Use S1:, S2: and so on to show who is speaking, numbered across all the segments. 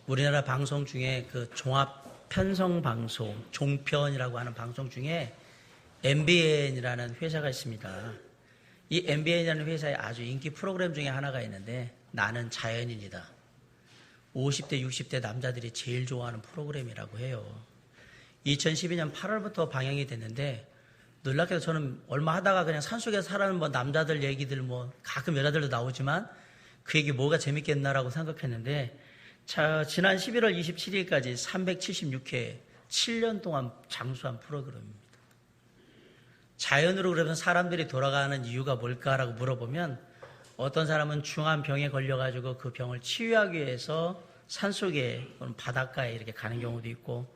S1: 우리나라 방송 중에 그 종합 편성 방송, 종편이라고 하는 방송 중에 MBN이라는 회사가 있습니다. 이 MBN이라는 회사의 아주 인기 프로그램 중에 하나가 있는데 나는 자연인이다. 50대, 60대 남자들이 제일 좋아하는 프로그램이라고 해요. 2012년 8월부터 방영이 됐는데 놀랍게도 저는 얼마 하다가 그냥 산속에서 살아는 뭐 남자들 얘기들 뭐 가끔 여자들도 나오지만 그 얘기 뭐가 재밌겠나라고 생각했는데 지난 11월 27일까지 376회 7년 동안 장수한 프로그램입니다. 자연으로 그러면 사람들이 돌아가는 이유가 뭘까라고 물어보면 어떤 사람은 중한 병에 걸려가지고 그 병을 치유하기 위해서 산속에 또는 바닷가에 이렇게 가는 경우도 있고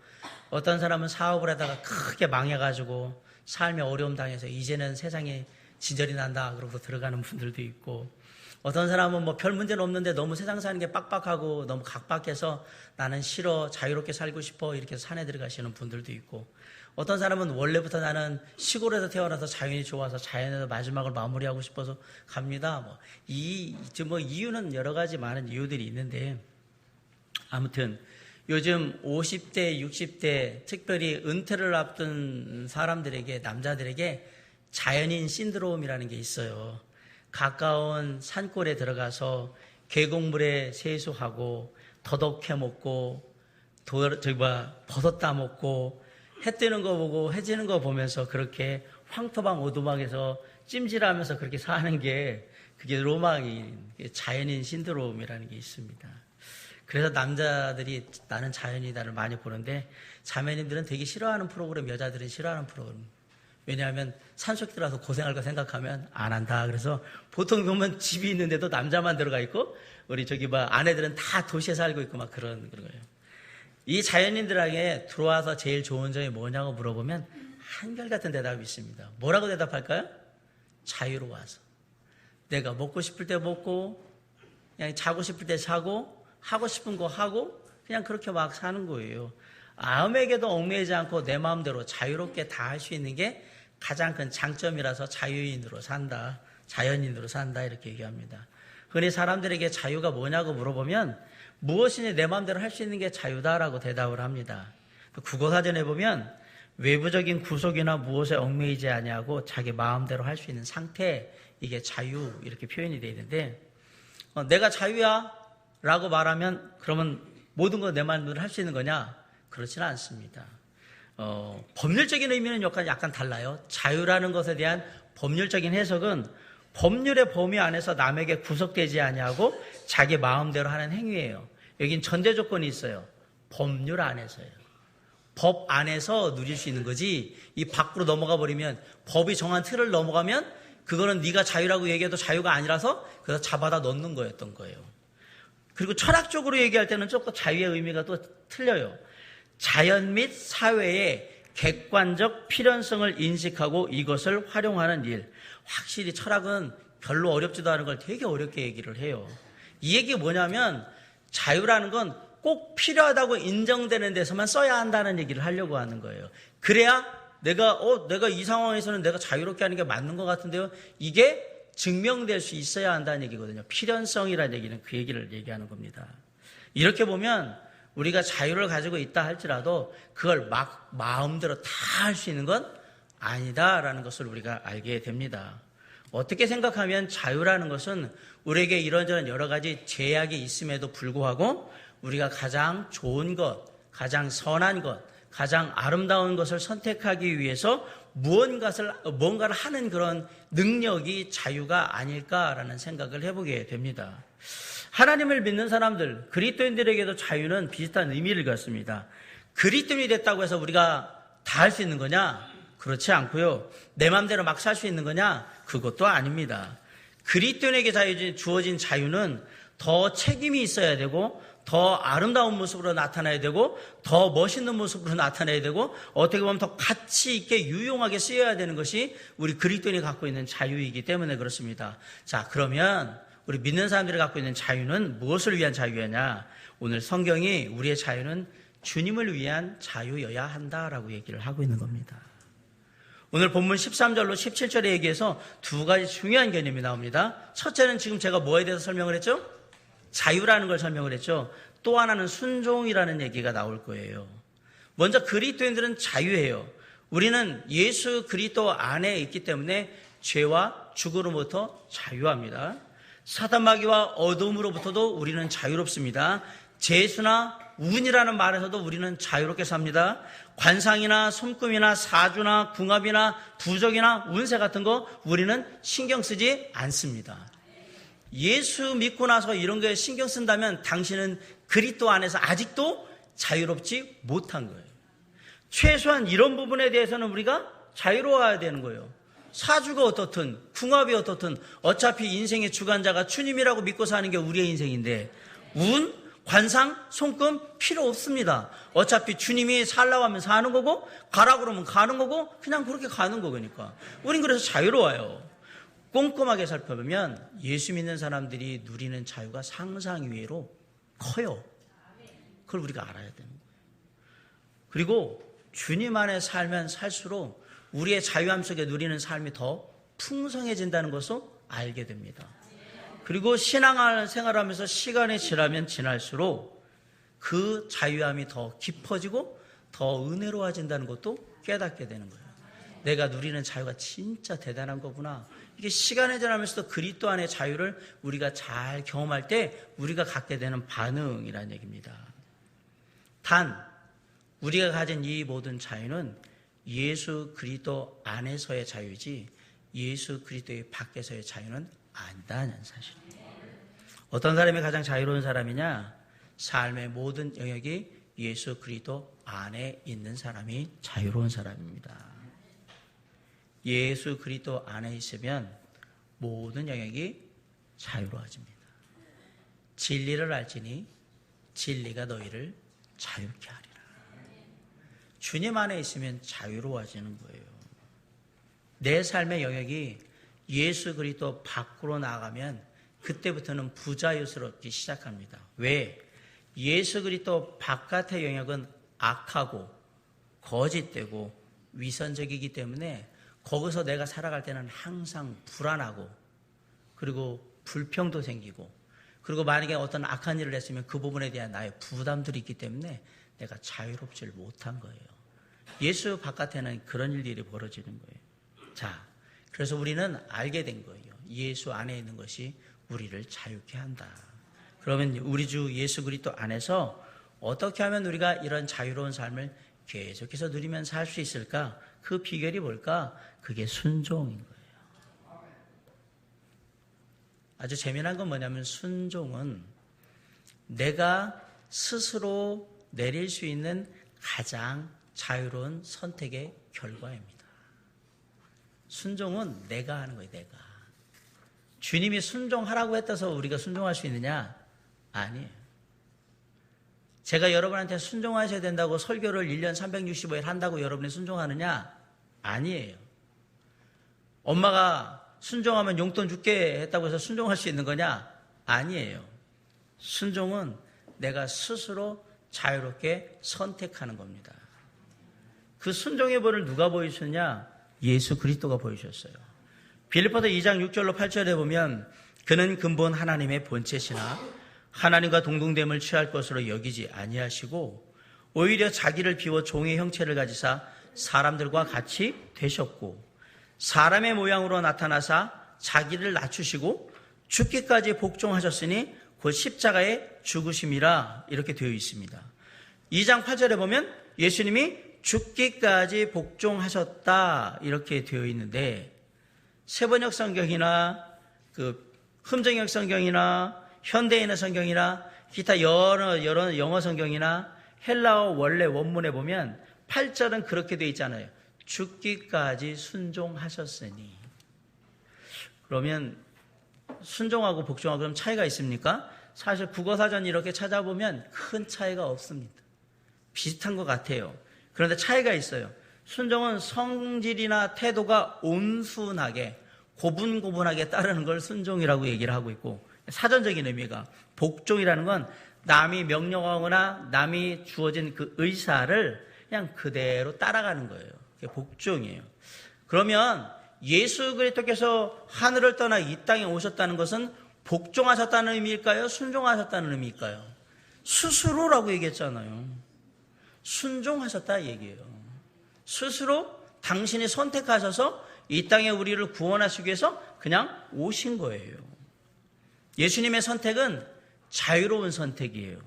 S1: 어떤 사람은 사업을 하다가 크게 망해가지고 삶에 어려움 당해서 이제는 세상에 진절이 난다 그러고 들어가는 분들도 있고 어떤 사람은 뭐 별 문제는 없는데 너무 세상 사는 게 빡빡하고 너무 각박해서 나는 싫어 자유롭게 살고 싶어 이렇게 산에 들어가시는 분들도 있고 어떤 사람은 원래부터 나는 시골에서 태어나서 자연이 좋아서 자연에서 마지막을 마무리하고 싶어서 갑니다. 뭐 이유는 여러 가지 많은 이유들이 있는데 아무튼 요즘 50대, 60대 특별히 은퇴를 앞둔 사람들에게 남자들에게 자연인 신드롬이라는 게 있어요. 가까운 산골에 들어가서 계곡물에 세수하고 더덕 해먹고 버섯 따먹고 해 뜨는 거 보고 해 지는 거 보면서 그렇게 황토방 오두막에서 찜질하면서 그렇게 사는 게 그게 로망인 자연인 신드롬이라는 게 있습니다. 그래서 남자들이 나는 자연이다를 많이 보는데 자매님들은 되게 싫어하는 프로그램, 여자들은 싫어하는 프로그램. 왜냐하면 산속 들어가서 고생할 거 생각하면 안 한다. 그래서 보통 보면 집이 있는데도 남자만 들어가 있고 우리 아내들은 다 도시에 살고 있고 막 그런 거예요. 이 자연인들에게 들어와서 제일 좋은 점이 뭐냐고 물어보면 한결같은 대답이 있습니다. 뭐라고 대답할까요? 자유로워서. 내가 먹고 싶을 때 먹고 그냥 자고 싶을 때 자고 하고 싶은 거 하고 그냥 그렇게 막 사는 거예요. 아무에게도 얽매이지 않고 내 마음대로 자유롭게 다 할 수 있는 게 가장 큰 장점이라서 자연인으로 산다 이렇게 얘기합니다. 흔히 사람들에게 자유가 뭐냐고 물어보면 무엇이니 내 마음대로 할 수 있는 게 자유다라고 대답을 합니다. 국어사전에 보면 외부적인 구속이나 무엇에 얽매이지 아니하고 자기 마음대로 할 수 있는 상태, 이게 자유 이렇게 표현이 되어 있는데 내가 자유야 라고 말하면 그러면 모든 거 내 마음대로 할 수 있는 거냐? 그렇지는 않습니다. 법률적인 의미는 약간 달라요. 자유라는 것에 대한 법률적인 해석은 법률의 범위 안에서 남에게 구속되지 아니하고 자기 마음대로 하는 행위예요. 여긴 전제 조건이 있어요. 법률 안에서요. 법 안에서 누릴 수 있는 거지 이 밖으로 넘어가 버리면 법이 정한 틀을 넘어가면 그거는 네가 자유라고 얘기해도 자유가 아니라서 그래서 잡아다 넣는 거였던 거예요. 그리고 철학적으로 얘기할 때는 조금 자유의 의미가 또 틀려요. 자연 및 사회의 객관적 필연성을 인식하고 이것을 활용하는 일. 확실히 철학은 별로 어렵지도 않은 걸 되게 어렵게 얘기를 해요. 이 얘기가 뭐냐면 자유라는 건 꼭 필요하다고 인정되는 데서만 써야 한다는 얘기를 하려고 하는 거예요. 그래야 내가 이 상황에서는 내가 자유롭게 하는 게 맞는 것 같은데요. 이게 증명될 수 있어야 한다는 얘기거든요. 필연성이라는 얘기는 그 얘기를 얘기하는 겁니다. 이렇게 보면 우리가 자유를 가지고 있다 할지라도 그걸 막 마음대로 다 할 수 있는 건 아니다라는 것을 우리가 알게 됩니다. 어떻게 생각하면 자유라는 것은 우리에게 이런저런 여러 가지 제약이 있음에도 불구하고 우리가 가장 좋은 것, 가장 선한 것, 가장 아름다운 것을 선택하기 위해서 무언가를 하는 그런 능력이 자유가 아닐까라는 생각을 해보게 됩니다. 하나님을 믿는 사람들, 그리스도인들에게도 자유는 비슷한 의미를 갖습니다. 그리스도인이 됐다고 해서 우리가 다 할 수 있는 거냐? 그렇지 않고요. 내 마음대로 막 살 수 있는 거냐? 그것도 아닙니다. 그리스도인에게 주어진 자유는 더 책임이 있어야 되고 더 아름다운 모습으로 나타나야 되고 더 멋있는 모습으로 나타나야 되고 어떻게 보면 더 가치 있게 유용하게 쓰여야 되는 것이 우리 그리스도인이 갖고 있는 자유이기 때문에 그렇습니다. 자, 그러면 우리 믿는 사람들이 갖고 있는 자유는 무엇을 위한 자유였냐? 오늘 성경이 우리의 자유는 주님을 위한 자유여야 한다라고 얘기를 하고 있는 겁니다. 오늘 본문 13절로 17절에 얘기해서 두 가지 중요한 개념이 나옵니다. 첫째는 지금 제가 뭐에 대해서 설명을 했죠? 자유라는 걸 설명을 했죠. 또 하나는 순종이라는 얘기가 나올 거예요. 먼저 그리스도인들은 자유해요. 우리는 예수 그리스도 안에 있기 때문에 죄와 죽음으로부터 자유합니다. 사단 마귀와 어둠으로부터도 우리는 자유롭습니다. 재수나 운이라는 말에서도 우리는 자유롭게 삽니다. 관상이나 손금이나 사주나 궁합이나 부적이나 운세 같은 거 우리는 신경 쓰지 않습니다. 예수 믿고 나서 이런 거에 신경 쓴다면 당신은 그리스도 안에서 아직도 자유롭지 못한 거예요. 최소한 이런 부분에 대해서는 우리가 자유로워야 되는 거예요. 사주가 어떻든 궁합이 어떻든 어차피 인생의 주관자가 주님이라고 믿고 사는 게 우리의 인생인데 운, 관상, 손금 필요 없습니다. 어차피 주님이 살라고 하면 사는 거고 가라 그러면 가는 거고 그냥 그렇게 가는 거니까 우린 그래서 자유로워요. 꼼꼼하게 살펴보면 예수 믿는 사람들이 누리는 자유가 상상 이외로 커요. 그걸 우리가 알아야 되는 거예요. 그리고 주님 안에 살면 살수록 우리의 자유함 속에 누리는 삶이 더 풍성해진다는 것을 알게 됩니다. 그리고 신앙생활하면서 시간이 지나면 지날수록 그 자유함이 더 깊어지고 더 은혜로워진다는 것도 깨닫게 되는 거예요. 내가 누리는 자유가 진짜 대단한 거구나. 이게 시간이 지나면서도 그리스도 안의 자유를 우리가 잘 경험할 때 우리가 갖게 되는 반응이라는 얘기입니다. 단 우리가 가진 이 모든 자유는 예수 그리스도 안에서의 자유이지 예수 그리스도의 밖에서의 자유는 아니다는 사실입니다. 어떤 사람이 가장 자유로운 사람이냐? 삶의 모든 영역이 예수 그리스도 안에 있는 사람이 자유로운 사람입니다. 예수 그리스도 안에 있으면 모든 영역이 자유로워집니다. 진리를 알지니 진리가 너희를 자유케 하리라. 주님 안에 있으면 자유로워지는 거예요. 내 삶의 영역이 예수 그리스도 밖으로 나가면 그때부터는 부자유스럽기 시작합니다. 왜? 예수 그리스도 바깥의 영역은 악하고 거짓되고 위선적이기 때문에 거기서 내가 살아갈 때는 항상 불안하고 그리고 불평도 생기고 그리고 만약에 어떤 악한 일을 했으면 그 부분에 대한 나의 부담들이 있기 때문에 내가 자유롭지를 못한 거예요. 예수 바깥에는 그런 일들이 벌어지는 거예요. 자, 그래서 우리는 알게 된 거예요. 예수 안에 있는 것이 우리를 자유케 한다. 그러면 우리 주 예수 그리스도 안에서 어떻게 하면 우리가 이런 자유로운 삶을 계속해서 누리면서 살 수 있을까? 그 비결이 뭘까? 그게 순종인 거예요. 아주 재미난 건 뭐냐면 순종은 내가 스스로 내릴 수 있는 가장 자유로운 선택의 결과입니다. 순종은 내가 하는 거예요. 내가. 주님이 순종하라고 했다서 우리가 순종할 수 있느냐? 아니에요. 제가 여러분한테 순종하셔야 된다고 설교를 1년 365일 한다고 여러분이 순종하느냐? 아니에요. 엄마가 순종하면 용돈 줄게 했다고 해서 순종할 수 있는 거냐? 아니에요. 순종은 내가 스스로 자유롭게 선택하는 겁니다. 그 순종의 벌을 누가 보이셨냐? 예수 그리스도가 보이셨어요. 빌립보서 2장 6절로 8절에 보면 그는 근본 하나님의 본체시나 하나님과 동등됨을 취할 것으로 여기지 아니하시고 오히려 자기를 비워 종의 형체를 가지사 사람들과 같이 되셨고 사람의 모양으로 나타나사 자기를 낮추시고 죽기까지 복종하셨으니 곧 십자가의 죽으심이라 이렇게 되어 있습니다. 2장 8절에 보면 예수님이 죽기까지 복종하셨다 이렇게 되어 있는데 세번역 성경이나 그 흠정역 성경이나 현대인의 성경이나 기타 여러 영어 성경이나 헬라어 원래 원문에 보면 8절은 그렇게 되어 있잖아요. 죽기까지 순종하셨으니. 그러면 순종하고 복종하고 그럼 차이가 있습니까? 사실 국어사전 이렇게 찾아보면 큰 차이가 없습니다. 비슷한 것 같아요. 그런데 차이가 있어요. 순종은 성질이나 태도가 온순하게 고분고분하게 따르는 걸 순종이라고 얘기를 하고 있고 사전적인 의미가 복종이라는 건 남이 명령하거나 남이 주어진 그 의사를 그냥 그대로 따라가는 거예요. 그게 복종이에요. 그러면 예수 그리스도께서 하늘을 떠나 이 땅에 오셨다는 것은 복종하셨다는 의미일까요? 순종하셨다는 의미일까요? 스스로라고 얘기했잖아요. 순종하셨다 얘기예요. 스스로 당신이 선택하셔서 이 땅에 우리를 구원하시기 위해서 그냥 오신 거예요. 예수님의 선택은 자유로운 선택이에요.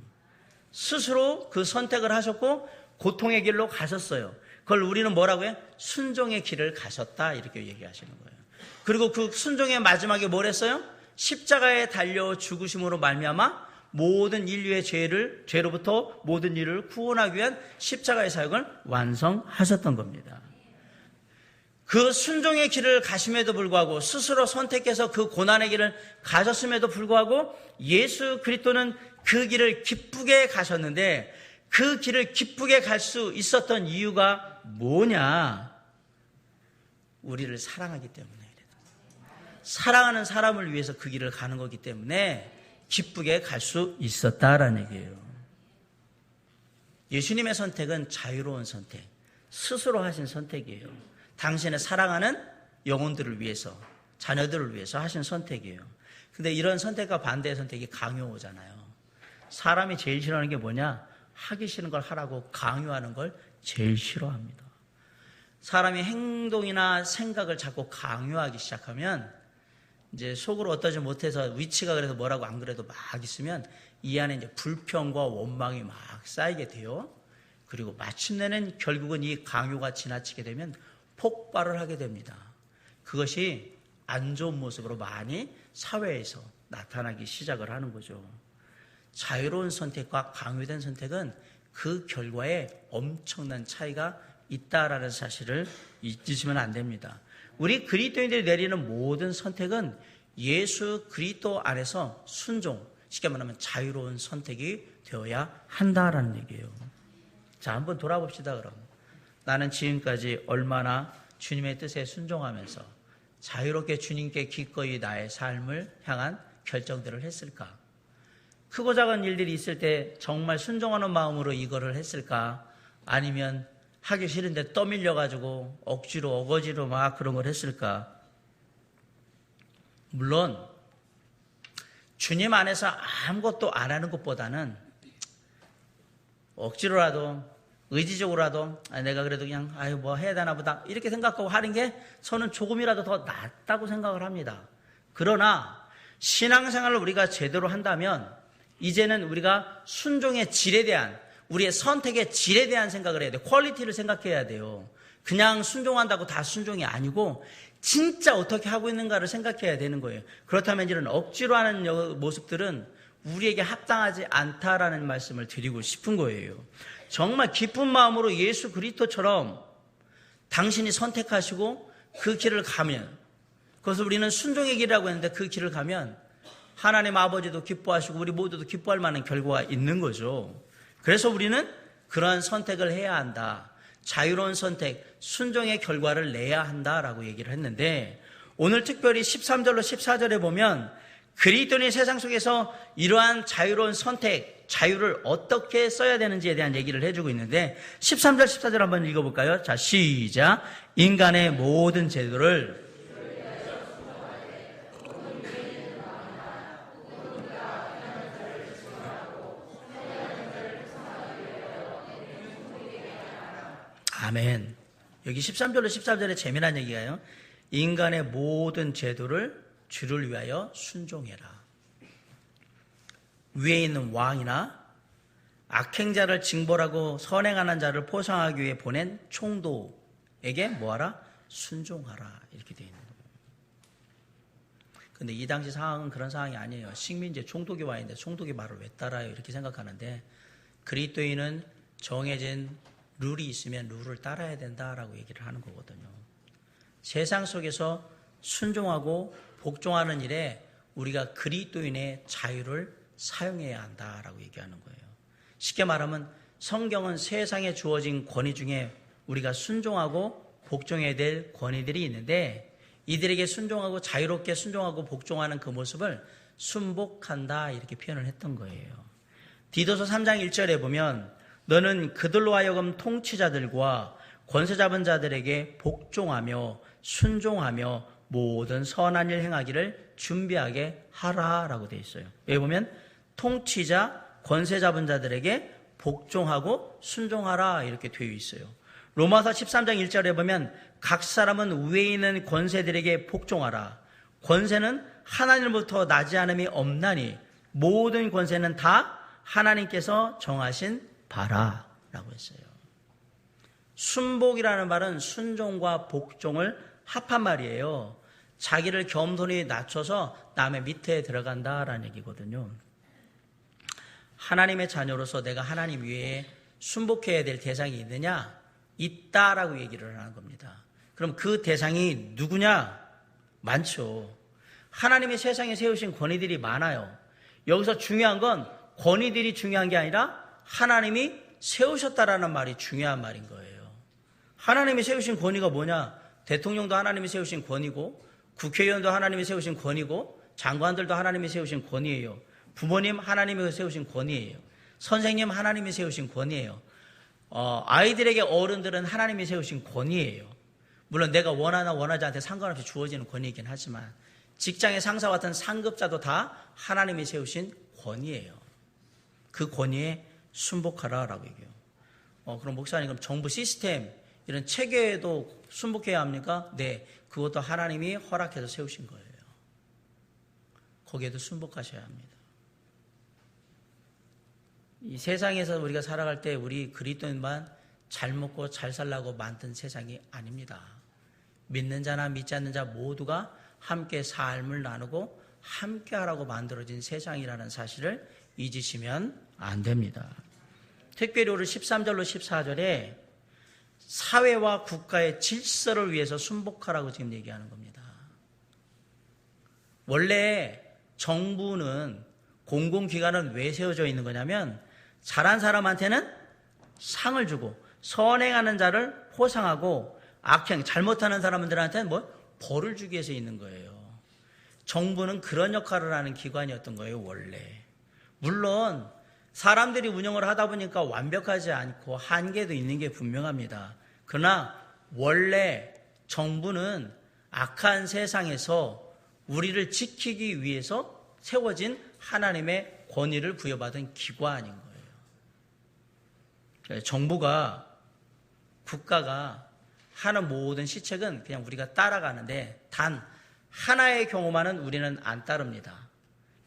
S1: 스스로 그 선택을 하셨고 고통의 길로 가셨어요. 그걸 우리는 뭐라고 해요? 순종의 길을 가셨다 이렇게 얘기하시는 거예요. 그리고 그 순종의 마지막에 뭘 했어요? 십자가에 달려 죽으심으로 말미암아 모든 인류의 죄로부터 모든 일을 구원하기 위한 십자가의 사역을 완성하셨던 겁니다. 그 순종의 길을 가심에도 불구하고 스스로 선택해서 그 고난의 길을 가셨음에도 불구하고 예수 그리스도는 그 길을 기쁘게 가셨는데 그 길을 기쁘게 갈 수 있었던 이유가 뭐냐? 우리를 사랑하기 때문에. 사랑하는 사람을 위해서 그 길을 가는 거기 때문에 기쁘게 갈 수 있었다라는 얘기예요. 예수님의 선택은 자유로운 선택, 스스로 하신 선택이에요. 당신의 사랑하는 영혼들을 위해서, 자녀들을 위해서 하신 선택이에요. 근데 이런 선택과 반대의 선택이 강요잖아요. 사람이 제일 싫어하는 게 뭐냐? 하기 싫은 걸 하라고 강요하는 걸 제일 싫어합니다. 사람이 행동이나 생각을 자꾸 강요하기 시작하면 이제 속으로 어떠지 못해서 위치가 그래서 뭐라고 안 그래도 막 있으면 이 안에 이제 불평과 원망이 막 쌓이게 돼요. 그리고 마침내는 결국은 이 강요가 지나치게 되면 폭발을 하게 됩니다. 그것이 안 좋은 모습으로 많이 사회에서 나타나기 시작을 하는 거죠. 자유로운 선택과 강요된 선택은 그 결과에 엄청난 차이가 있다라는 사실을 잊으시면 안 됩니다. 우리 그리스도인들이 내리는 모든 선택은 예수 그리스도 안에서 순종, 쉽게 말하면 자유로운 선택이 되어야 한다라는 얘기예요. 자, 한번 돌아봅시다. 그럼 나는 지금까지 얼마나 주님의 뜻에 순종하면서 자유롭게 주님께 기꺼이 나의 삶을 향한 결정들을 했을까? 크고 작은 일들이 있을 때 정말 순종하는 마음으로 이거를 했을까? 아니면 하기 싫은데 떠밀려가지고 억지로 어거지로 막 그런 걸 했을까? 물론 주님 안에서 아무것도 안 하는 것보다는 억지로라도 의지적으로라도 내가 그래도 그냥 뭐 해야 되나 보다 이렇게 생각하고 하는 게 저는 조금이라도 더 낫다고 생각을 합니다. 그러나 신앙생활을 우리가 제대로 한다면 이제는 우리가 순종의 질에 대한 우리의 선택의 질에 대한 생각을 해야 돼요. 퀄리티를 생각해야 돼요. 그냥 순종한다고 다 순종이 아니고 진짜 어떻게 하고 있는가를 생각해야 되는 거예요. 그렇다면 이런 억지로 하는 모습들은 우리에게 합당하지 않다라는 말씀을 드리고 싶은 거예요. 정말 기쁜 마음으로 예수 그리스도처럼 당신이 선택하시고 그 길을 가면, 그것을 우리는 순종의 길이라고 했는데 그 길을 가면 하나님 아버지도 기뻐하시고 우리 모두도 기뻐할 만한 결과가 있는 거죠. 그래서 우리는 그러한 선택을 해야 한다. 자유로운 선택, 순종의 결과를 내야 한다라고 얘기를 했는데 오늘 특별히 13절로 14절에 보면 그리스도인이 세상 속에서 이러한 자유로운 선택, 자유를 어떻게 써야 되는지에 대한 얘기를 해주고 있는데 13절, 14절 한번 읽어볼까요? 자, 시작. 인간의 모든 제도를 아멘. 여기 13절로 14절에 재미난 얘기가요. 인간의 모든 제도를 주를 위하여 순종해라. 위에 있는 왕이나 악행자를 징벌하고 선행하는 자를 포상하기 위해 보낸 총독에게 뭐하라? 순종하라. 이렇게 되어 있는 거예요. 근데 이 당시 상황은 그런 상황이 아니에요. 식민지에 총독이 와 있는데 총독이 말을 왜 따라요? 이렇게 생각하는데 그리스도인은 정해진 룰이 있으면 룰을 따라야 된다라고 얘기를 하는 거거든요. 세상 속에서 순종하고 복종하는 일에 우리가 그리스도인의 자유를 사용해야 한다라고 얘기하는 거예요. 쉽게 말하면 성경은 세상에 주어진 권위 중에 우리가 순종하고 복종해야 될 권위들이 있는데 이들에게 순종하고 자유롭게 순종하고 복종하는 그 모습을 순복한다 이렇게 표현을 했던 거예요. 디도서 3장 1절에 보면 너는 그들로 하여금 통치자들과 권세 잡은 자들에게 복종하며 순종하며 모든 선한 일 행하기를 준비하게 하라라고 되어 있어요. 여기 보면 통치자, 권세 잡은 자들에게 복종하고 순종하라 이렇게 되어 있어요. 로마서 13장 1절에 보면 각 사람은 위에 있는 권세들에게 복종하라. 권세는 하나님으로부터 나지 않음이 없나니 모든 권세는 다 하나님께서 정하신 바라 라고 했어요. 순복이라는 말은 순종과 복종을 합한 말이에요. 자기를 겸손히 낮춰서 남의 밑에 들어간다라는 얘기거든요. 하나님의 자녀로서 내가 하나님 위에 순복해야 될 대상이 있느냐? 있다라고 얘기를 하는 겁니다. 그럼 그 대상이 누구냐? 많죠. 하나님의 세상에 세우신 권위들이 많아요. 여기서 중요한 건 권위들이 중요한 게 아니라 하나님이 세우셨다라는 말이 중요한 말인 거예요. 하나님이 세우신 권위가 뭐냐? 대통령도 하나님이 세우신 권위고, 국회의원도 하나님이 세우신 권위고, 장관들도 하나님이 세우신 권위예요. 부모님 하나님이 세우신 권위예요. 선생님 하나님이 세우신 권위예요. 아이들에게 어른들은 하나님이 세우신 권위예요. 물론 내가 원하나 원하지 않게 상관없이 주어지는 권위이긴 하지만 직장의 상사 같은 상급자도 다 하나님이 세우신 권위예요. 그 권위에 순복하라라고 얘기해요. 그럼 목사님, 그럼 정부 시스템 이런 체계에도 순복해야 합니까? 네, 그것도 하나님이 허락해서 세우신 거예요. 거기에도 순복하셔야 합니다. 이 세상에서 우리가 살아갈 때 우리 그리스도인만 잘 먹고 잘 살라고 만든 세상이 아닙니다. 믿는 자나 믿지 않는 자 모두가 함께 삶을 나누고 함께 하라고 만들어진 세상이라는 사실을 잊으시면 안 됩니다. 특별히 우리 13절로 14절에 사회와 국가의 질서를 위해서 순복하라고 지금 얘기하는 겁니다. 원래 정부는, 공공기관은 왜 세워져 있는 거냐면 잘한 사람한테는 상을 주고 선행하는 자를 포상하고 악행, 잘못하는 사람들한테는 벌을 주기 위해서 있는 거예요. 정부는 그런 역할을 하는 기관이었던 거예요, 원래. 물론 사람들이 운영을 하다 보니까 완벽하지 않고 한계도 있는 게 분명합니다. 그러나 원래 정부는 악한 세상에서 우리를 지키기 위해서 세워진 하나님의 권위를 부여받은 기관인 거예요. 정부가, 국가가 하는 모든 시책은 그냥 우리가 따라가는데 단 하나의 경우만은 우리는 안 따릅니다.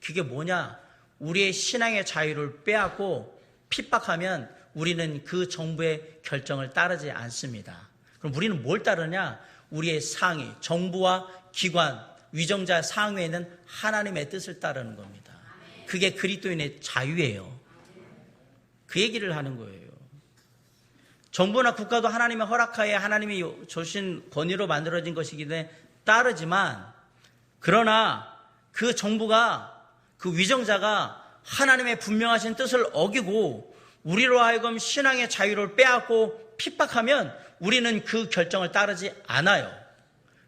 S1: 그게 뭐냐? 우리의 신앙의 자유를 빼앗고 핍박하면 우리는 그 정부의 결정을 따르지 않습니다. 그럼 우리는 뭘 따르냐? 우리의 상위, 정부와 기관, 위정자 상위에 있는 하나님의 뜻을 따르는 겁니다. 그게 그리스도인의 자유예요. 그 얘기를 하는 거예요. 정부나 국가도 하나님의 허락하에 하나님이 주신 권위로 만들어진 것이기 때문에 따르지만, 그러나 그 정부가, 그 위정자가 하나님의 분명하신 뜻을 어기고 우리로 하여금 신앙의 자유를 빼앗고 핍박하면 우리는 그 결정을 따르지 않아요.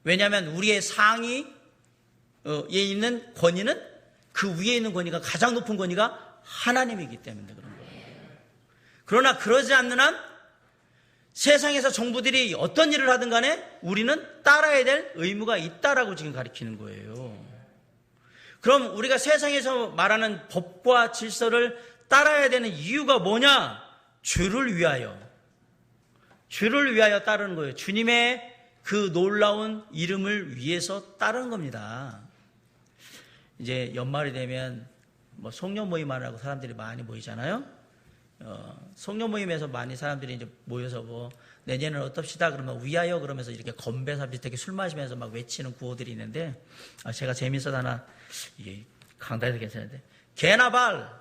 S1: 왜냐하면 우리의 상위에 있는 권위는, 그 위에 있는 권위가, 가장 높은 권위가 하나님이기 때문에 그런 거예요. 그러나 그러지 않는 한 세상에서 정부들이 어떤 일을 하든 간에 우리는 따라야 될 의무가 있다라고 지금 가르치는 거예요. 그럼 우리가 세상에서 말하는 법과 질서를 따라야 되는 이유가 뭐냐? 주를 위하여. 주를 위하여 따르는 거예요. 주님의 그 놀라운 이름을 위해서 따르는 겁니다. 이제 연말이 되면 송년 모임하라고 사람들이 많이 모이잖아요. 송년 모임에서 많이 사람들이 이제 모여서 내년은 어떻시다 그러면 위하여 그러면서 이렇게 건배사 비슷하게 술 마시면서 막 외치는 구호들이 있는데, 제가 재밌어서 하나 이게 강단에서 괜찮은데, 개나발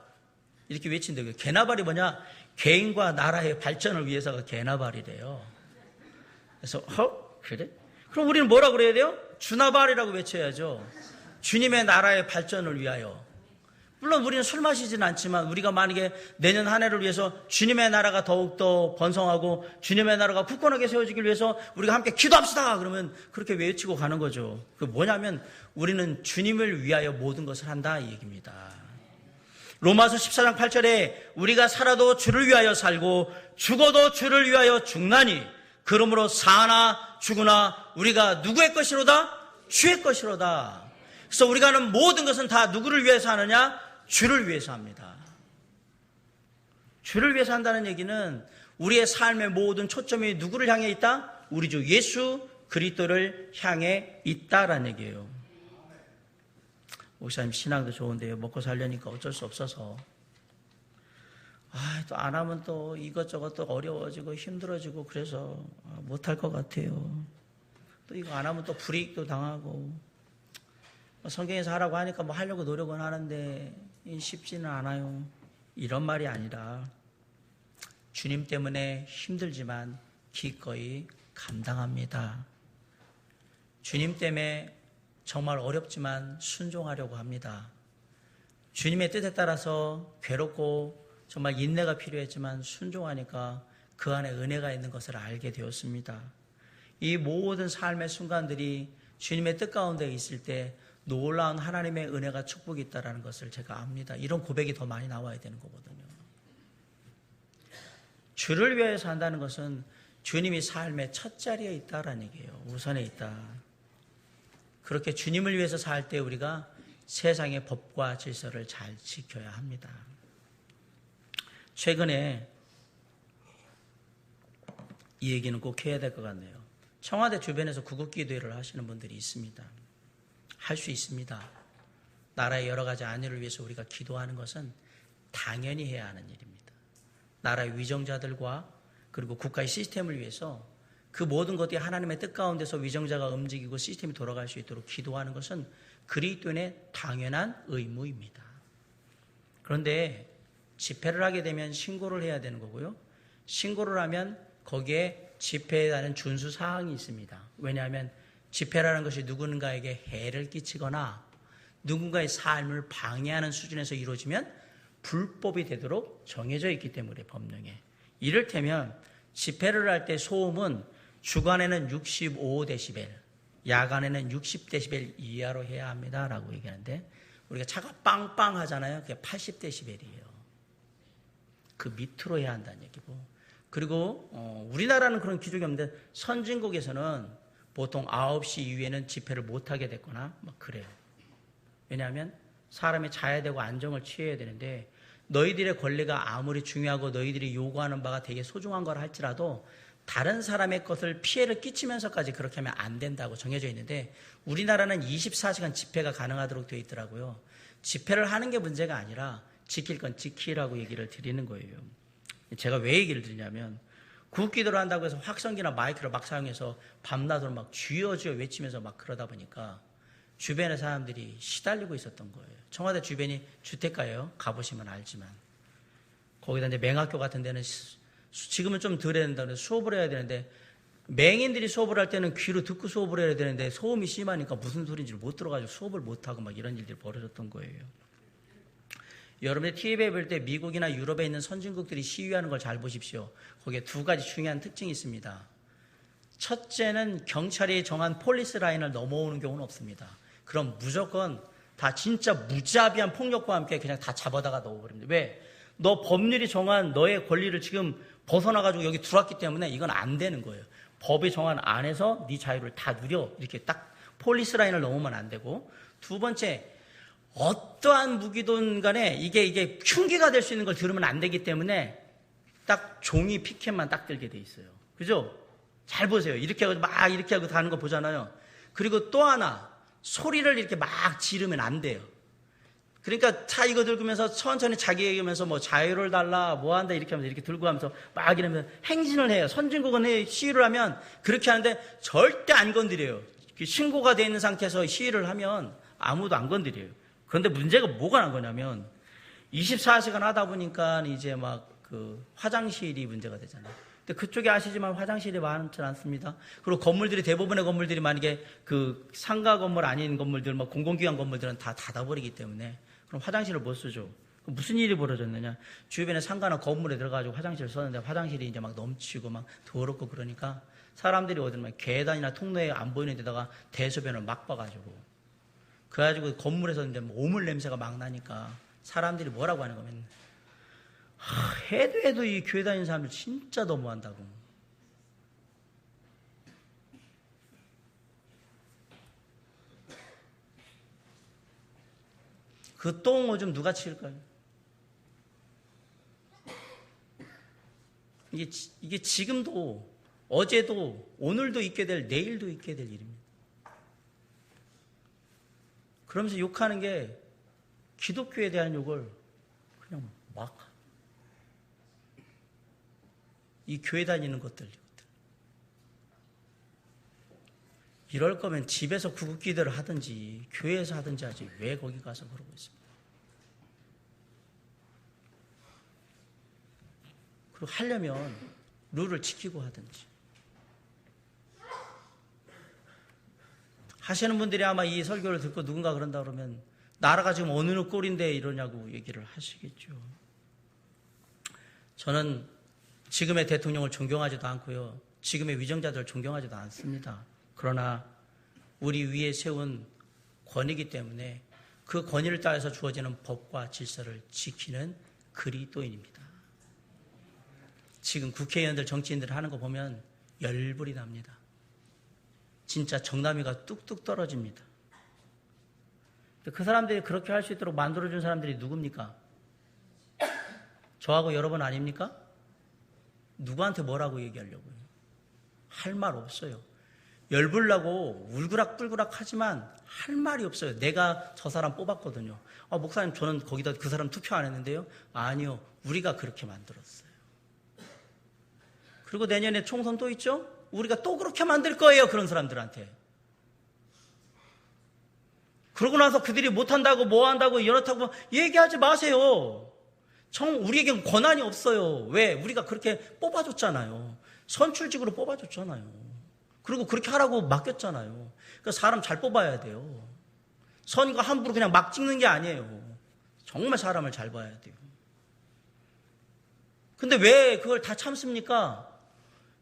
S1: 이렇게 외친대요. 개나발이 뭐냐? 개인과 나라의 발전을 위해서가 개나발이래요. 그래서 그래? 그럼 우리는 뭐라 그래야 돼요? 주나발이라고 외쳐야죠. 주님의 나라의 발전을 위하여. 물론 우리는 술 마시지는 않지만 우리가 만약에 내년 한 해를 위해서 주님의 나라가 더욱더 번성하고 주님의 나라가 굳건하게 세워지길 위해서 우리가 함께 기도합시다 그러면 그렇게 외치고 가는 거죠. 그게 뭐냐면 우리는 주님을 위하여 모든 것을 한다 이 얘기입니다. 로마서 14장 8절에 우리가 살아도 주를 위하여 살고 죽어도 주를 위하여 죽나니 그러므로 사나 죽으나 우리가 누구의 것이로다? 주의 것이로다. 그래서 우리가 하는 모든 것은 다 누구를 위해서 하느냐? 주를 위해서 합니다. 주를 위해서 한다는 얘기는 우리의 삶의 모든 초점이 누구를 향해 있다? 우리 주 예수 그리스도를 향해 있다라는 얘기예요. 목사님 신앙도 좋은데요. 먹고 살려니까 어쩔 수 없어서. 또 안 하면 또 이것저것 또 어려워지고 힘들어지고 그래서 못할 것 같아요. 또 이거 안 하면 또 불이익도 당하고. 성경에서 하라고 하니까 뭐 하려고 노력은 하는데 쉽지는 않아요. 이런 말이 아니라 주님 때문에 힘들지만 기꺼이 감당합니다. 주님 때문에 정말 어렵지만 순종하려고 합니다. 주님의 뜻에 따라서 괴롭고 정말 인내가 필요했지만 순종하니까 그 안에 은혜가 있는 것을 알게 되었습니다. 이 모든 삶의 순간들이 주님의 뜻 가운데 있을 때 놀라운 하나님의 은혜가 축복이 있다는 것을 제가 압니다. 이런 고백이 더 많이 나와야 되는 거거든요. 주를 위해서 한다는 것은 주님이 삶의 첫 자리에 있다라는 얘기예요. 우선에 있다. 그렇게 주님을 위해서 살 때 우리가 세상의 법과 질서를 잘 지켜야 합니다. 최근에 이 얘기는 꼭 해야 될 것 같네요. 청와대 주변에서 구급기도회를 하시는 분들이 있습니다. 할 수 있습니다. 나라의 여러 가지 안위를 위해서 우리가 기도하는 것은 당연히 해야 하는 일입니다. 나라의 위정자들과 그리고 국가의 시스템을 위해서 그 모든 것들이 하나님의 뜻 가운데서 위정자가 움직이고 시스템이 돌아갈 수 있도록 기도하는 것은 그리스도인의 당연한 의무입니다. 그런데 집회를 하게 되면 신고를 해야 되는 거고요. 신고를 하면 거기에 집회에 따른 준수 사항이 있습니다. 왜냐하면 집회라는 것이 누군가에게 해를 끼치거나 누군가의 삶을 방해하는 수준에서 이루어지면 불법이 되도록 정해져 있기 때문에 법령에. 이를테면 집회를 할 때 소음은 주간에는 65데시벨, 야간에는 60데시벨 이하로 해야 합니다라고 얘기하는데 우리가 차가 빵빵 하잖아요. 그게 80데시벨이에요. 그 밑으로 해야 한다는 얘기고. 그리고 우리나라는 그런 기준이 없는데 선진국에서는 보통 9시 이후에는 집회를 못하게 됐거나 막 그래요. 왜냐하면 사람이 자야 되고 안정을 취해야 되는데 너희들의 권리가 아무리 중요하고 너희들이 요구하는 바가 되게 소중한 걸 할지라도 다른 사람의 것을 피해를 끼치면서까지 그렇게 하면 안 된다고 정해져 있는데 우리나라는 24시간 집회가 가능하도록 되어 있더라고요. 집회를 하는 게 문제가 아니라 지킬 건 지키라고 얘기를 드리는 거예요. 제가 왜 얘기를 드리냐면 구기도를 한다고 해서 확성기나 마이크를 막 사용해서 밤낮으로 막 주여 주여 외치면서 막 그러다 보니까 주변의 사람들이 시달리고 있었던 거예요. 청와대 주변이 주택가예요. 가보시면 알지만. 거기다 이제 맹학교 같은 데는 지금은 좀 덜 해야 된다고 해서 수업을 해야 되는데 맹인들이 수업을 할 때는 귀로 듣고 수업을 해야 되는데 소음이 심하니까 무슨 소리인지를 못 들어가지고 수업을 못하고 막 이런 일들이 벌어졌던 거예요. 여러분이 TV에 볼 때 미국이나 유럽에 있는 선진국들이 시위하는 걸 잘 보십시오. 거기에 두 가지 중요한 특징이 있습니다. 첫째는 경찰이 정한 폴리스 라인을 넘어오는 경우는 없습니다. 그럼 무조건 다 진짜 무자비한 폭력과 함께 그냥 다 잡아다가 넣어버립니다. 왜? 너 법률이 정한 너의 권리를 지금 벗어나가지고 여기 들어왔기 때문에 이건 안 되는 거예요. 법이 정한 안에서 네 자유를 다 누려. 이렇게 딱 폴리스 라인을 넘으면 안 되고. 두 번째, 어떠한 무기든 간에 이게 흉기가 될 수 있는 걸 들으면 안 되기 때문에 딱 종이 피켓만 딱 들게 돼 있어요. 그죠? 잘 보세요. 이렇게 하고 가는 거 보잖아요. 그리고 또 하나, 소리를 이렇게 막 지르면 안 돼요. 그러니까 차 이거 들고면서 천천히 자기 얘기하면서 뭐 자유를 달라, 뭐 한다 이렇게 하면서 이렇게 들고 가면서 막 이러면서 행진을 해요. 선진국은 시위를 하면 그렇게 하는데 절대 안 건드려요. 신고가 돼 있는 상태에서 시위를 하면 아무도 안 건드려요. 그런데 문제가 뭐가 난 거냐면 24시간 하다 보니까 이제 막 그 화장실이 문제가 되잖아요. 근데 그쪽에 아시지만 화장실이 많지 않습니다. 그리고 건물들이 대부분의 건물들이 만약에 그 상가 건물 아닌 건물들, 뭐 공공기관 건물들은 다 닫아버리기 때문에 그럼 화장실을 못 쓰죠. 무슨 일이 벌어졌느냐? 주변에 상가나 건물에 들어가지고 화장실을 썼는데 화장실이 이제 막 넘치고 막 더럽고 그러니까 사람들이 어디면 계단이나 통로에 안 보이는 데다가 대소변을 막 봐가지고 그래가지고 건물에서 이제 오물 냄새가 막 나니까 사람들이 뭐라고 하는 거면 해도 이 교회 다니는 사람들 진짜 너무한다고. 그 똥 오줌 누가 치울까요? 이게 지금도, 어제도, 오늘도 있게 될, 내일도 있게 될 일입니다. 그러면서 욕하는 게 기독교에 대한 욕을 그냥 막, 이 교회 다니는 것들, 이럴 거면 집에서 구급기도를 하든지 교회에서 하든지 하지 왜 거기 가서 그러고 있습니까? 그리고 하려면 룰을 지키고 하든지. 하시는 분들이 아마 이 설교를 듣고 누군가 그런다 그러면 나라가 지금 어느 꼴인데 이러냐고 얘기를 하시겠죠. 저는 지금의 대통령을 존경하지도 않고요, 지금의 위정자들을 존경하지도 않습니다. 그러나 우리 위에 세운 권위이기 때문에 그 권위를 따라서 주어지는 법과 질서를 지키는 그리스도인입니다. 지금 국회의원들, 정치인들 하는 거 보면 열불이 납니다. 진짜 정남이가 뚝뚝 떨어집니다. 그 사람들이 그렇게 할 수 있도록 만들어준 사람들이 누굽니까? 저하고 여러분 아닙니까? 누구한테 뭐라고 얘기하려고요? 할 말 없어요. 열불나고 울그락불그락 하지만 할 말이 없어요. 내가 저 사람 뽑았거든요. 목사님, 저는 거기다 그 사람 투표 안 했는데요. 아니요, 우리가 그렇게 만들었어요. 그리고 내년에 총선 또 있죠? 우리가 또 그렇게 만들 거예요, 그런 사람들한테. 그러고 나서 그들이 못한다고 뭐 한다고 이렇다고 얘기하지 마세요. 우리에겐 권한이 없어요. 왜? 우리가 그렇게 뽑아줬잖아요. 선출직으로 뽑아줬잖아요. 그리고 그렇게 하라고 맡겼잖아요. 그러니까 사람 잘 뽑아야 돼요. 선거 함부로 그냥 막 찍는 게 아니에요. 정말 사람을 잘 봐야 돼요. 근데 왜 그걸 다 참습니까?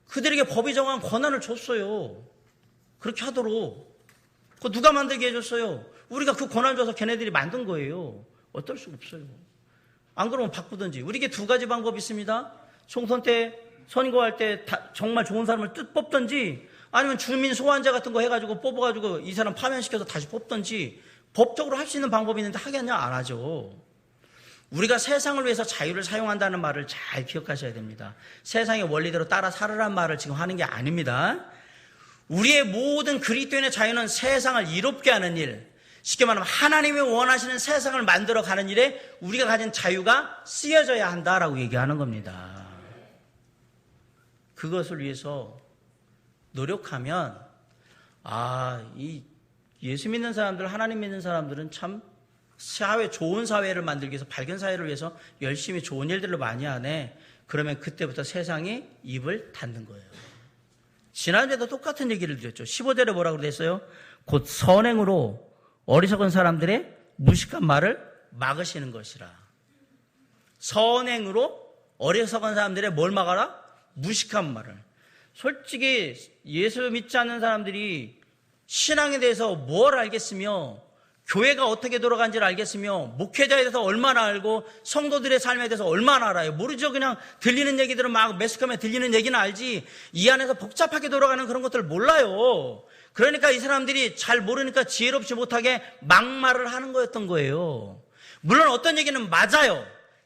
S1: 그들에게 법이 정한 권한을 줬어요. 그렇게 하도록. 그거 누가 만들게 해줬어요? 우리가 그 권한을 줘서 걔네들이 만든 거예요. 어떨 수가 없어요. 안 그러면 바꾸든지. 우리에게 두 가지 방법이 있습니다. 총선 때, 선거할 때 정말 좋은 사람을 뽑든지, 아니면 주민 소환제 같은 거 해가지고 뽑아가지고 이 사람 파면시켜서 다시 뽑든지, 법적으로 할 수 있는 방법이 있는데 하겠냐? 안 하죠. 우리가 세상을 위해서 자유를 사용한다는 말을 잘 기억하셔야 됩니다. 세상의 원리대로 따라 살으란 말을 지금 하는 게 아닙니다. 우리의 모든 그리스도인의 자유는 세상을 이롭게 하는 일, 쉽게 말하면 하나님이 원하시는 세상을 만들어가는 일에 우리가 가진 자유가 쓰여져야 한다라고 얘기하는 겁니다. 그것을 위해서 노력하면, 이 예수 믿는 사람들, 하나님 믿는 사람들은 참 좋은 사회를 만들기 위해서, 밝은 사회를 위해서 열심히 좋은 일들을 많이 하네. 그러면 그때부터 세상이 입을 닫는 거예요. 지난주에도 똑같은 얘기를 드렸죠. 15절에 뭐라고 그랬어요? 곧 선행으로 어리석은 사람들의 무식한 말을 막으시는 것이라. 선행으로 어리석은 사람들의 뭘 막아라? 무식한 말을. 솔직히 예수 믿지 않는 사람들이 신앙에 대해서 뭘 알겠으며, 교회가 어떻게 돌아가는지를 알겠으며, 목회자에 대해서 얼마나 알고, 성도들의 삶에 대해서 얼마나 알아요? 모르죠. 그냥 들리는 얘기들은 막 매스컴에 들리는 얘기는 알지, 이 안에서 복잡하게 돌아가는 그런 것들을 몰라요. 그러니까 이 사람들이 잘 모르니까 지혜롭지 못하게 막말을 하는 거였던 거예요. 물론 어떤 얘기는 맞아요.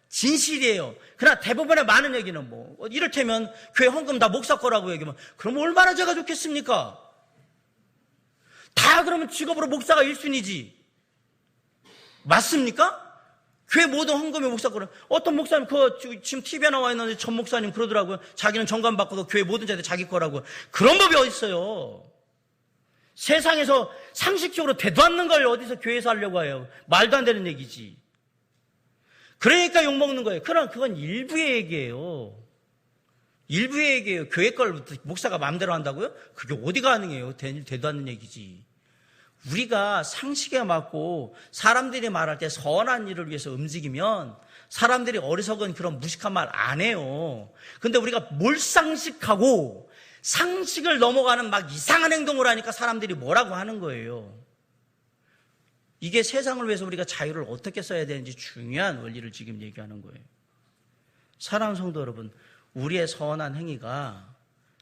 S1: 진실이에요. 그러나 대부분의 많은 얘기는 이를테면 교회 헌금 다 목사 거라고 얘기하면, 그럼 얼마나 제가 좋겠습니까? 다 그러면 직업으로 목사가 1순위지. 맞습니까? 교회 모든 헌금이 목사 거라. 어떤 목사님, 지금 TV에 나와 있는데 전 목사님 그러더라고요. 자기는 정관 받고도 교회 모든 자들 자기 거라고. 그런 법이 어디 있어요? 세상에서 상식적으로 되도 않는 걸 어디서 교회에서 하려고 해요? 말도 안 되는 얘기지. 그러니까 욕먹는 거예요. 그러나 그건 일부의 얘기예요. 일부의 얘기예요. 교회 걸 목사가 마음대로 한다고요? 그게 어디 가능해요? 되도 않는 얘기지. 우리가 상식에 맞고 사람들이 말할 때 선한 일을 위해서 움직이면 사람들이 어리석은 그런 무식한 말 안 해요. 근데 우리가 몰상식하고 상식을 넘어가는 막 이상한 행동을 하니까 사람들이 뭐라고 하는 거예요. 이게 세상을 위해서 우리가 자유를 어떻게 써야 되는지 중요한 원리를 지금 얘기하는 거예요. 사랑하는 성도 여러분, 우리의 선한 행위가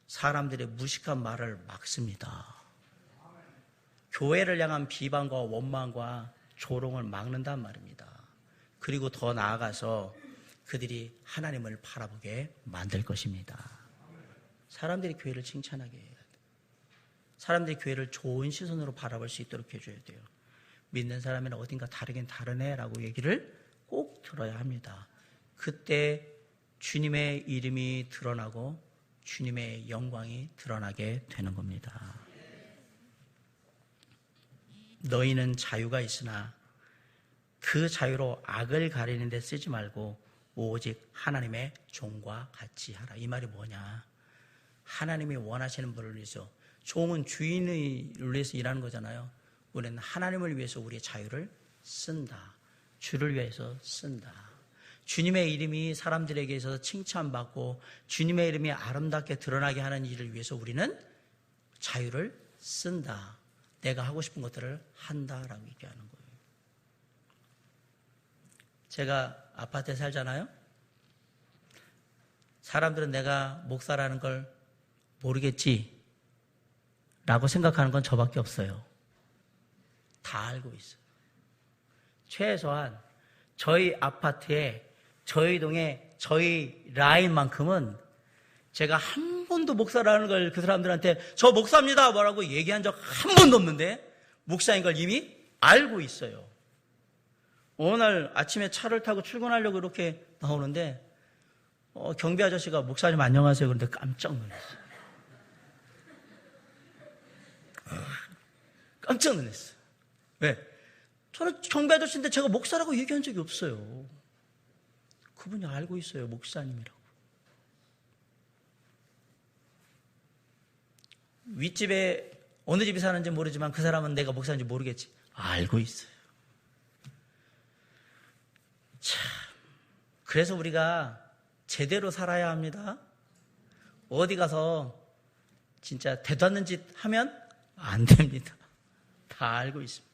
S1: 사람들의 무식한 말을 막습니다. 교회를 향한 비방과 원망과 조롱을 막는단 말입니다. 그리고 더 나아가서 그들이 하나님을 바라보게 만들 것입니다. 사람들이 교회를 칭찬하게 해야 돼요. 사람들이 교회를 좋은 시선으로 바라볼 수 있도록 해줘야 돼요. 믿는 사람은 어딘가 다르긴 다르네 라고 얘기를 꼭 들어야 합니다. 그때 주님의 이름이 드러나고 주님의 영광이 드러나게 되는 겁니다. 너희는 자유가 있으나 그 자유로 악을 가리는 데 쓰지 말고 오직 하나님의 종과 같이 하라. 이 말이 뭐냐? 하나님이 원하시는 분을 위해서, 종은 주인을 위해서 일하는 거잖아요. 우리는 하나님을 위해서 우리의 자유를 쓴다. 주를 위해서 쓴다. 주님의 이름이 사람들에게 있어서 칭찬받고 주님의 이름이 아름답게 드러나게 하는 일을 위해서 우리는 자유를 쓴다. 내가 하고 싶은 것들을 한다라고 얘기하는 거예요. 제가 아파트에 살잖아요. 사람들은 내가 목사라는 걸 모르겠지 라고 생각하는 건 저밖에 없어요. 다 알고 있어요. 최소한 저희 아파트에, 저희 동에, 저희 라인만큼은 제가 한 번도 목사라는 걸 그 사람들한테 저 목사입니다 뭐라고 얘기한 적 한 번도 없는데 목사인 걸 이미 알고 있어요. 어느 날 아침에 차를 타고 출근하려고 이렇게 나오는데 경비 아저씨가 목사님 안녕하세요 그런데 깜짝 놀랐어요. 깜짝 놀랐어요. 왜? 저는 경비 아저씨인데 제가 목사라고 얘기한 적이 없어요. 그분이 알고 있어요. 목사님이라고. 윗집에 어느 집이 사는지 모르지만 그 사람은 내가 목사인지 모르겠지. 알고 있어요. 참, 그래서 우리가 제대로 살아야 합니다. 어디 가서 진짜 대도 않는 짓 하면 안 됩니다. 다 알고 있습니다.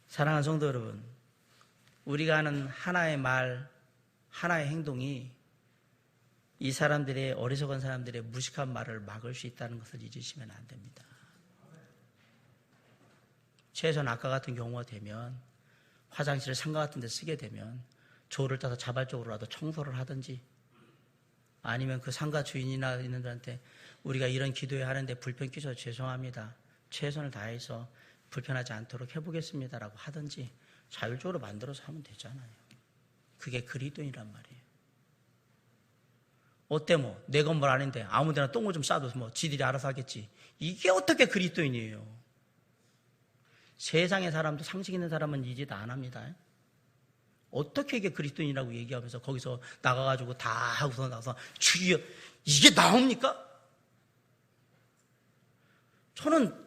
S1: 사랑하는 성도 여러분, 우리가 하는 하나의 말, 하나의 행동이 이 사람들의, 어리석은 사람들의 무식한 말을 막을 수 있다는 것을 잊으시면 안 됩니다. 최소한 아까 같은 경우가 되면 화장실을 상가 같은 데 쓰게 되면 조를 따서 자발적으로라도 청소를 하든지, 아니면 그 상가 주인이나 있는 분한테 우리가 이런 기도회 하는데 불편 끼쳐서 죄송합니다. 최선을 다해서 불편하지 않도록 해보겠습니다라고 하든지 자율적으로 만들어서 하면 되잖아요. 그게 그리스도인이란 말이에요. 어때 뭐 내 건물 아닌데 아무데나 똥을 좀 싸도 뭐 지들이 알아서 하겠지. 이게 어떻게 그리스도인이에요? 세상의 사람도 상식 있는 사람은 이 짓 안 합니다. 어떻게 이게 그리스도인이라고 얘기하면서 거기서 나가가지고 다 하고서 나가서 주여 이게 나옵니까? 저는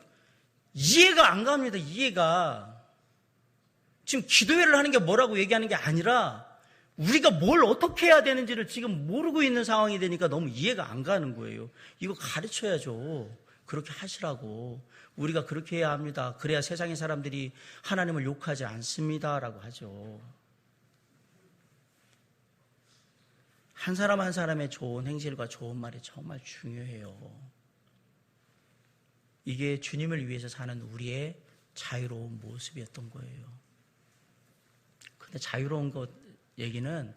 S1: 이해가 안 갑니다. 이해가. 지금 기도회를 하는 게 뭐라고 얘기하는 게 아니라 우리가 뭘 어떻게 해야 되는지를 지금 모르고 있는 상황이 되니까 너무 이해가 안 가는 거예요. 이거 가르쳐야죠. 그렇게 하시라고. 우리가 그렇게 해야 합니다. 그래야 세상의 사람들이 하나님을 욕하지 않습니다라고 하죠. 한 사람 한 사람의 좋은 행실과 좋은 말이 정말 중요해요. 이게 주님을 위해서 사는 우리의 자유로운 모습이었던 거예요. 근데 자유로운 것 얘기는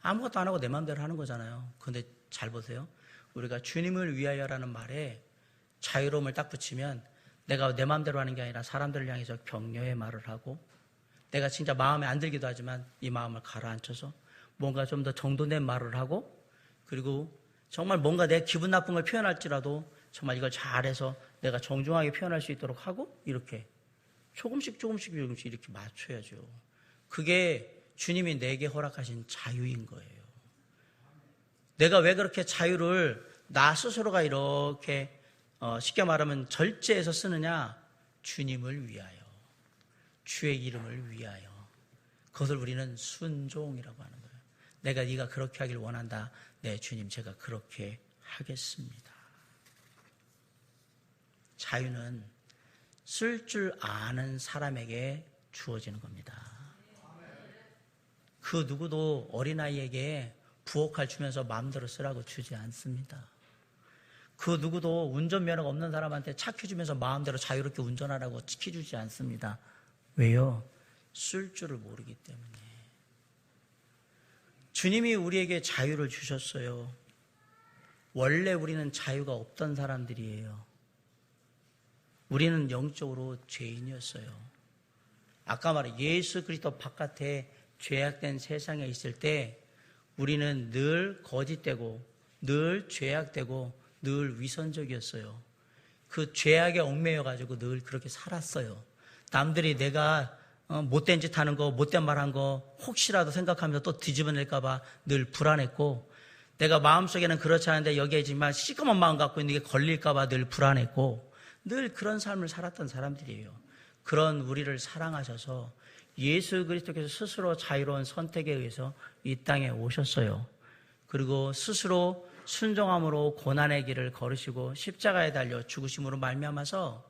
S1: 아무것도 안 하고 내 마음대로 하는 거잖아요. 근데 잘 보세요. 우리가 주님을 위하여라는 말에 자유로움을 딱 붙이면 내가 내 마음대로 하는 게 아니라 사람들을 향해서 격려의 말을 하고, 내가 진짜 마음에 안 들기도 하지만 이 마음을 가라앉혀서 뭔가 좀 더 정돈된 말을 하고, 그리고 정말 뭔가 내 기분 나쁜 걸 표현할지라도 정말 이걸 잘해서 내가 정중하게 표현할 수 있도록 하고, 이렇게 조금씩 이렇게 맞춰야죠. 그게 주님이 내게 허락하신 자유인 거예요. 내가 왜 그렇게 자유를 나 스스로가 이렇게 쉽게 말하면 절제해서 쓰느냐? 주님을 위하여, 주의 이름을 위하여. 그것을 우리는 순종이라고 하는 거예요. 내가 네가 그렇게 하길 원한다. 네, 주님 제가 그렇게 하겠습니다. 자유는 쓸 줄 아는 사람에게 주어지는 겁니다. 그 누구도 어린아이에게 부엌칼 주면서 마음대로 쓰라고 주지 않습니다. 그 누구도 운전면허가 없는 사람한테 차 켜주면서 마음대로 자유롭게 운전하라고 키 주지 않습니다. 왜요? 쓸 줄을 모르기 때문에. 주님이 우리에게 자유를 주셨어요. 원래 우리는 자유가 없던 사람들이에요. 우리는 영적으로 죄인이었어요. 아까 말한 예수 그리스도 바깥에 죄악된 세상에 있을 때 우리는 늘 거짓되고 늘 죄악되고 늘 위선적이었어요. 그 죄악에 얽매여가지고 늘 그렇게 살았어요. 남들이 내가 못된 짓 하는 거, 못된 말 한 거 혹시라도 생각하면서 또 뒤집어낼까봐 늘 불안했고, 내가 마음속에는 그렇지 않은데 여기에 지만 시커먼 마음 갖고 있는 게 걸릴까봐 늘 불안했고, 늘 그런 삶을 살았던 사람들이에요. 그런 우리를 사랑하셔서 예수 그리스도께서 스스로 자유로운 선택에 의해서 이 땅에 오셨어요. 그리고 스스로 순종함으로 고난의 길을 걸으시고 십자가에 달려 죽으심으로 말미암아서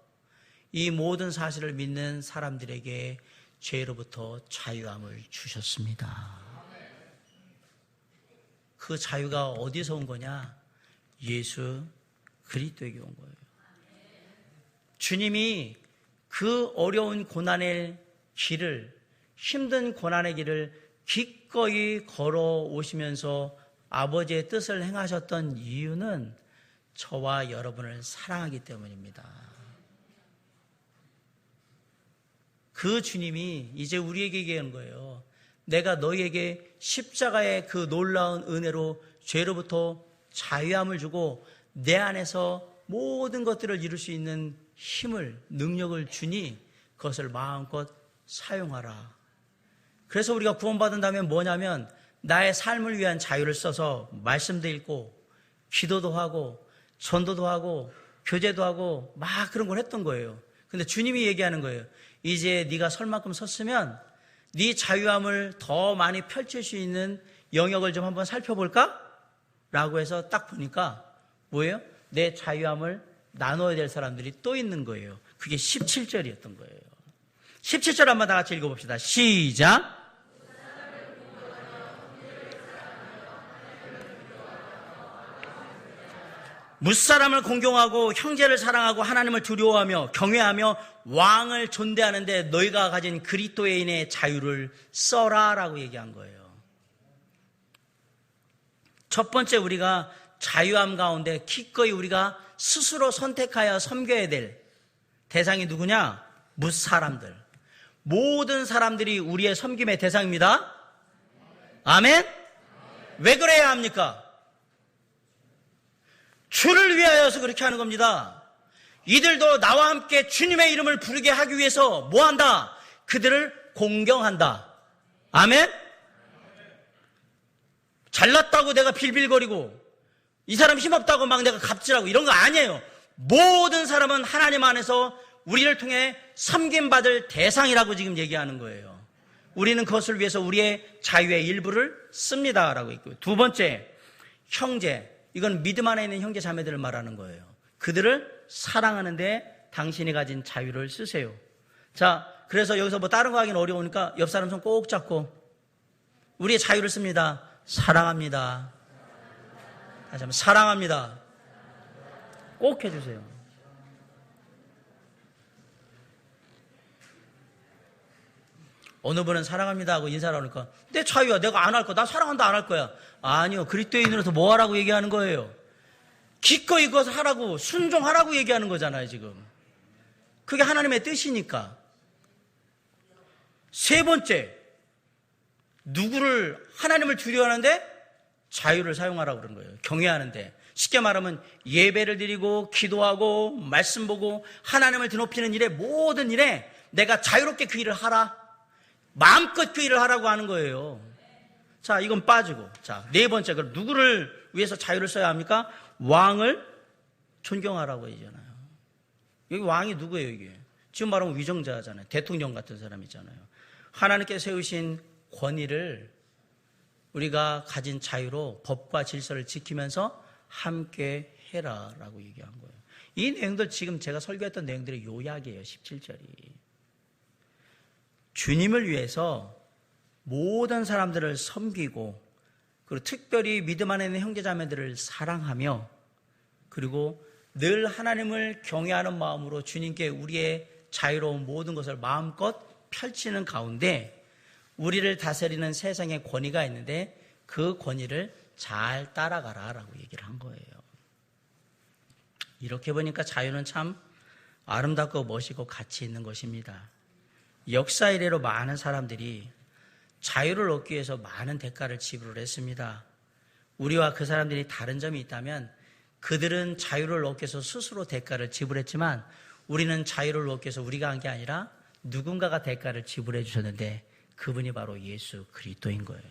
S1: 이 모든 사실을 믿는 사람들에게 죄로부터 자유함을 주셨습니다. 그 자유가 어디서 온 거냐? 예수 그리스도에게 온 거예요. 주님이 그 어려운 고난의 길을, 힘든 고난의 길을 기꺼이 걸어오시면서 아버지의 뜻을 행하셨던 이유는 저와 여러분을 사랑하기 때문입니다. 그 주님이 이제 우리에게 얘기하는 거예요. 내가 너희에게 십자가의 그 놀라운 은혜로 죄로부터 자유함을 주고 내 안에서 모든 것들을 이룰 수 있는 힘을, 능력을 주니 그것을 마음껏 사용하라. 그래서 우리가 구원받은 다음에 뭐냐면 나의 삶을 위한 자유를 써서 말씀도 읽고 기도도 하고 전도도 하고 교제도 하고 막 그런 걸 했던 거예요. 근데 주님이 얘기하는 거예요. 이제 네가 설 만큼 섰으면 네 자유함을 더 많이 펼칠 수 있는 영역을 좀 한번 살펴볼까? 라고 해서 딱 보니까 뭐예요? 내 자유함을 나눠야 될 사람들이 또 있는 거예요. 그게 17절이었던 거예요. 17절 한번 다 같이 읽어봅시다. 시작! 무사람을 공경하고 형제를 사랑하고 하나님을 두려워하며 경외하며 왕을 존대하는데 너희가 가진 그리스도인의 자유를 써라 라고 얘기한 거예요. 첫 번째 우리가 자유함 가운데 기꺼이 우리가 스스로 선택하여 섬겨야 될 대상이 누구냐? 무사람들. 모든 사람들이 우리의 섬김의 대상입니다. 아멘? 왜 그래야 합니까? 주를 위하여서 그렇게 하는 겁니다. 이들도 나와 함께 주님의 이름을 부르게 하기 위해서 뭐한다? 그들을 공경한다. 아멘? 잘났다고 내가 빌빌거리고 이 사람 힘없다고 막 내가 갑질하고 이런 거 아니에요. 모든 사람은 하나님 안에서 우리를 통해 섬김받을 대상이라고 지금 얘기하는 거예요. 우리는 그것을 위해서 우리의 자유의 일부를 씁니다 라고 있고요. 두 번째, 형제. 이건 믿음 안에 있는 형제 자매들을 말하는 거예요. 그들을 사랑하는데 당신이 가진 자유를 쓰세요. 자, 그래서 여기서 뭐 다른 거 하기는 어려우니까 옆 사람 손 꼭 잡고 우리의 자유를 씁니다. 사랑합니다. 다시 한번 사랑합니다. 꼭 해주세요. 어느 분은 사랑합니다 하고 인사를 하니까 내 자유야, 내가 안 할 거야, 나 사랑한다 안 할 거야. 아니요, 그리스도인으로서 뭐 하라고 얘기하는 거예요? 기꺼이 그것을 하라고, 순종하라고 얘기하는 거잖아요 지금. 그게 하나님의 뜻이니까. 세 번째, 누구를, 하나님을 두려워하는데 자유를 사용하라고 그런 거예요. 경외하는데. 쉽게 말하면 예배를 드리고 기도하고 말씀 보고 하나님을 드높이는 일에, 모든 일에 내가 자유롭게 그 일을 하라, 마음껏 그 일을 하라고 하는 거예요. 자, 이건 빠지고. 자, 네 번째, 그럼 누구를 위해서 자유를 써야 합니까? 왕을 존경하라고 하잖아요. 여기 왕이 누구예요, 이게? 지금 말하면 위정자잖아요. 대통령 같은 사람이잖아요. 하나님께 세우신 권위를 우리가 가진 자유로 법과 질서를 지키면서 함께 해라라고 얘기한 거예요. 이 내용들 지금 제가 설교했던 내용들의 요약이에요. 17절이. 주님을 위해서 모든 사람들을 섬기고, 그리고 특별히 믿음 안에 있는 형제자매들을 사랑하며, 그리고 늘 하나님을 경외하는 마음으로 주님께 우리의 자유로운 모든 것을 마음껏 펼치는 가운데 우리를 다스리는 세상의 권위가 있는데 그 권위를 잘 따라가라라고 얘기를 한 거예요. 이렇게 보니까 자유는 참 아름답고 멋있고 가치 있는 것입니다. 역사 이래로 많은 사람들이 자유를 얻기 위해서 많은 대가를 지불을 했습니다. 우리와 그 사람들이 다른 점이 있다면 그들은 자유를 얻기 위해서 스스로 대가를 지불했지만 우리는 자유를 얻기 위해서 우리가 한 게 아니라 누군가가 대가를 지불해 주셨는데 그분이 바로 예수 그리스도인 거예요.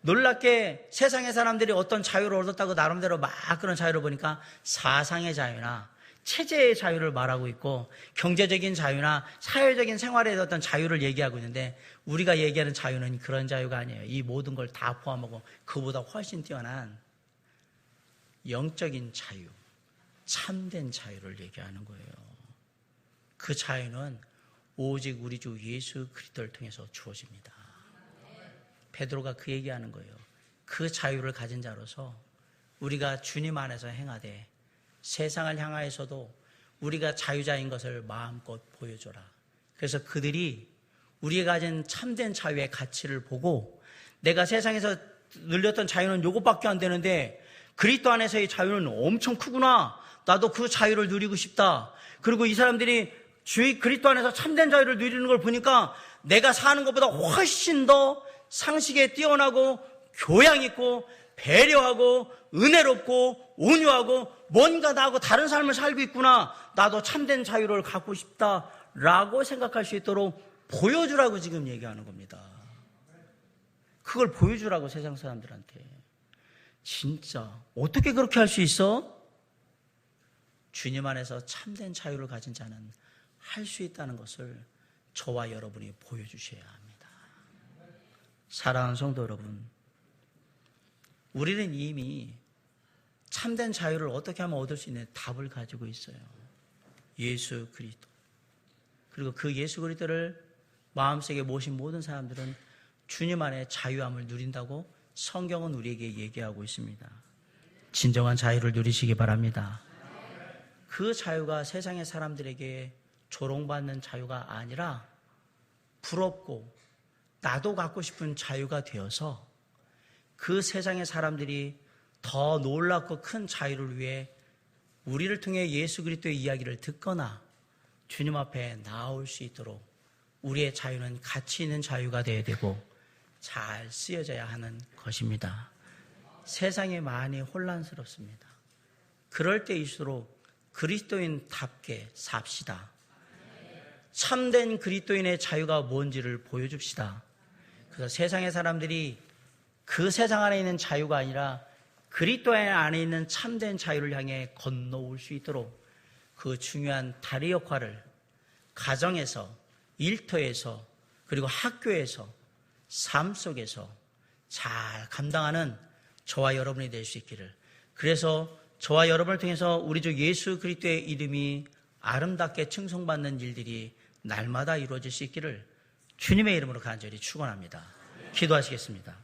S1: 놀랍게 세상의 사람들이 어떤 자유를 얻었다고 나름대로 막 그런 자유를 보니까 사상의 자유나 체제의 자유를 말하고 있고 경제적인 자유나 사회적인 생활에 어떤 자유를 얘기하고 있는데 우리가 얘기하는 자유는 그런 자유가 아니에요. 이 모든 걸 다 포함하고 그보다 훨씬 뛰어난 영적인 자유, 참된 자유를 얘기하는 거예요. 그 자유는 오직 우리 주 예수 그리스도를 통해서 주어집니다. 베드로가 그 얘기하는 거예요. 그 자유를 가진 자로서 우리가 주님 안에서 행하되 세상을 향하여서도 우리가 자유자인 것을 마음껏 보여줘라. 그래서 그들이 우리가 가진 참된 자유의 가치를 보고 내가 세상에서 늘렸던 자유는 요것밖에 안 되는데 그리스도 안에서의 자유는 엄청 크구나. 나도 그 자유를 누리고 싶다. 그리고 이 사람들이 그리스도 안에서 참된 자유를 누리는 걸 보니까 내가 사는 것보다 훨씬 더 상식에 뛰어나고 교양 있고 배려하고 은혜롭고 온유하고 뭔가 나하고 다른 삶을 살고 있구나. 나도 참된 자유를 갖고 싶다라고 생각할 수 있도록 보여주라고 지금 얘기하는 겁니다. 그걸 보여주라고 세상 사람들한테. 진짜 어떻게 그렇게 할 수 있어? 주님 안에서 참된 자유를 가진 자는 할 수 있다는 것을 저와 여러분이 보여주셔야 합니다. 사랑하는 성도 여러분, 우리는 이미 참된 자유를 어떻게 하면 얻을 수 있는 답을 가지고 있어요. 예수 그리스도. 그리고 그 예수 그리스도를 마음속에 모신 모든 사람들은 주님 안에 자유함을 누린다고 성경은 우리에게 얘기하고 있습니다. 진정한 자유를 누리시기 바랍니다. 그 자유가 세상의 사람들에게 조롱받는 자유가 아니라 부럽고 나도 갖고 싶은 자유가 되어서 그 세상의 사람들이 더 놀랍고 큰 자유를 위해 우리를 통해 예수 그리스도의 이야기를 듣거나 주님 앞에 나올 수 있도록 우리의 자유는 가치 있는 자유가 되어야 되고 잘 쓰여져야 하는 것입니다. 세상이 많이 혼란스럽습니다. 그럴 때일수록 그리스도인답게 삽시다. 참된 그리스도인의 자유가 뭔지를 보여줍시다. 그래서 세상의 사람들이 그 세상 안에 있는 자유가 아니라 그리스도 안에 있는 참된 자유를 향해 건너올 수 있도록 그 중요한 다리 역할을 가정에서, 일터에서, 그리고 학교에서, 삶 속에서 잘 감당하는 저와 여러분이 될 수 있기를. 그래서 저와 여러분을 통해서 우리 주 예수 그리스도의 이름이 아름답게 칭송받는 일들이 날마다 이루어질 수 있기를 주님의 이름으로 간절히 축원합니다. 기도하시겠습니다.